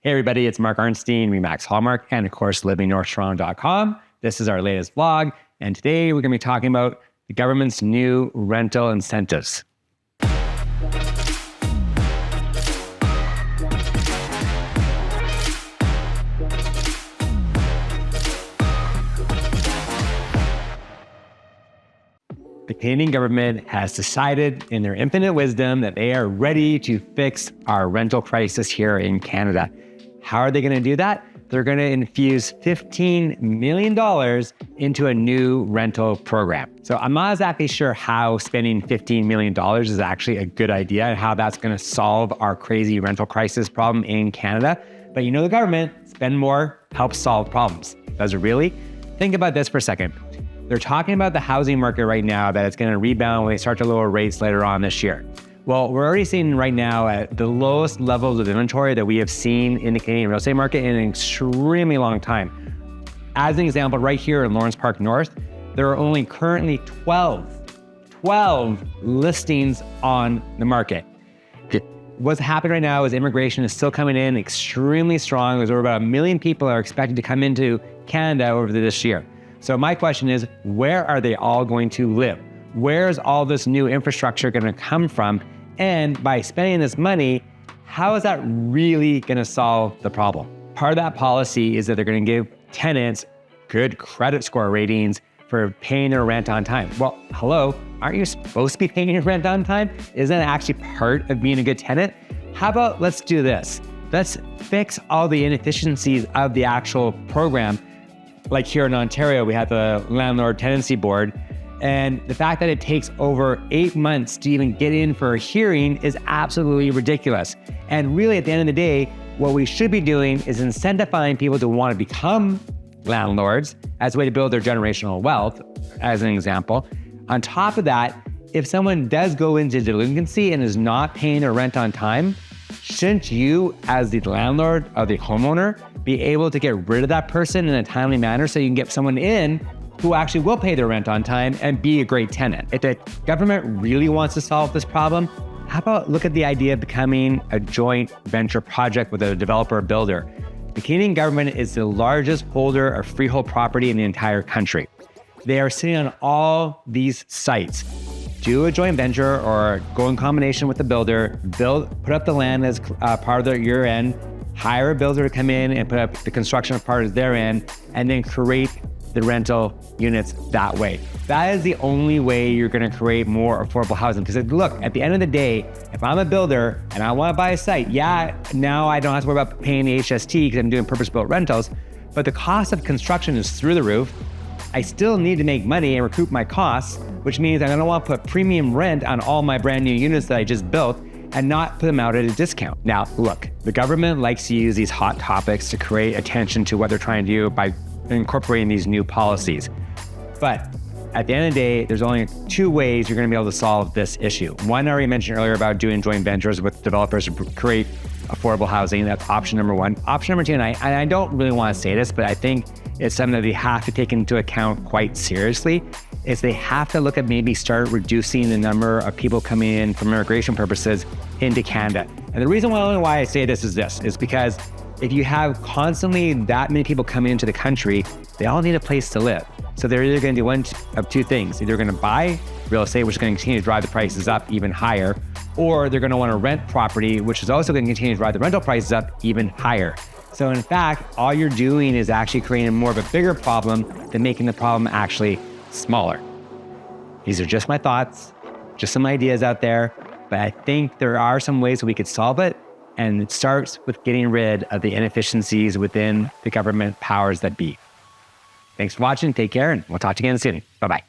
Hey everybody, it's Mark Arnstein, Remax Hallmark, and of course, livingnorthtoronto.com. This is our latest vlog, and today we're going to be talking about the government's new rental incentives. The Canadian government has decided in their infinite wisdom that they are ready to fix our rental crisis here in Canada. How are they going to do that? They're going to infuse $15 million into a new rental program. So I'm not exactly sure how spending $15 million is actually a good idea and how that's going to solve our crazy rental crisis problem in Canada. But you know the government, spend more, helps solve problems. Does it really? Think about this for a second. They're talking about the housing market right now, that it's going to rebound when they start to lower rates later on this year. Well, we're already seeing right now at the lowest levels of inventory that we have seen in the Canadian real estate market in an extremely long time. As an example, right here in Lawrence Park North, there are only currently 12 listings on the market. What's happening right now is immigration is still coming in extremely strong. There's over about 1 million people are expected to come into Canada over this year. So my question is, where are they all going to live? Where's all this new infrastructure going to come from? And by spending this money, how is that really going to solve the problem? Part of that policy is that they're going to give tenants good credit score ratings for paying their rent on time. Well, hello, aren't you supposed to be paying your rent on time? Isn't that actually part of being a good tenant? How about let's do this? Let's fix all the inefficiencies of the actual program. Like here in Ontario, we have the Landlord Tenancy Board, and the fact that it takes over 8 months to even get in for a hearing is absolutely ridiculous. And really, at the end of the day, what we should be doing is incentivizing people to want to become landlords as a way to build their generational wealth, as an example. On top of that, if someone does go into delinquency and is not paying their rent on time, shouldn't you, as the landlord or the homeowner, be able to get rid of that person in a timely manner so you can get someone in who actually will pay their rent on time and be a great tenant? If the government really wants to solve this problem, how about look at the idea of becoming a joint venture project with a developer or builder? The Canadian government is the largest holder of freehold property in the entire country. They are sitting on all these sites. Do a joint venture or go in combination with the builder, put up the land as part of your end, hire a builder to come in and put up the construction of part of their end, and then create the rental units that way. That is the only way you're going to create more affordable housing. Because look, at the end of the day, if I'm a builder and I want to buy a site, now I don't have to worry about paying the HST because I'm doing purpose-built rentals, but the cost of construction is through the roof. I still need to make money and recoup my costs, which means I'm going to want to put premium rent on all my brand new units that I just built and not put them out at a discount. Now, look, the government likes to use these hot topics to create attention to what they're trying to do by incorporating these new policies. But at the end of the day, there's only 2 ways you're going to be able to solve this issue. One, I already mentioned earlier about doing joint ventures with developers to create affordable housing. That's option number 1. Option number 2, and I don't really want to say this, but I think it's something that they have to take into account quite seriously, is they have to look at maybe start reducing the number of people coming in for immigration purposes into Canada. And the reason why I say this is because if you have constantly that many people coming into the country, they all need a place to live. So they're either going to do one of 2 things. Either going to buy real estate, which is going to continue to drive the prices up even higher, or they're going to want to rent property, which is also going to continue to drive the rental prices up even higher. So in fact, all you're doing is actually creating more of a bigger problem than making the problem actually smaller. These are just my thoughts, just some ideas out there, but I think there are some ways that we could solve it. And it starts with getting rid of the inefficiencies within the government powers that be. Thanks for watching. Take care, and we'll talk to you again soon. Bye-bye.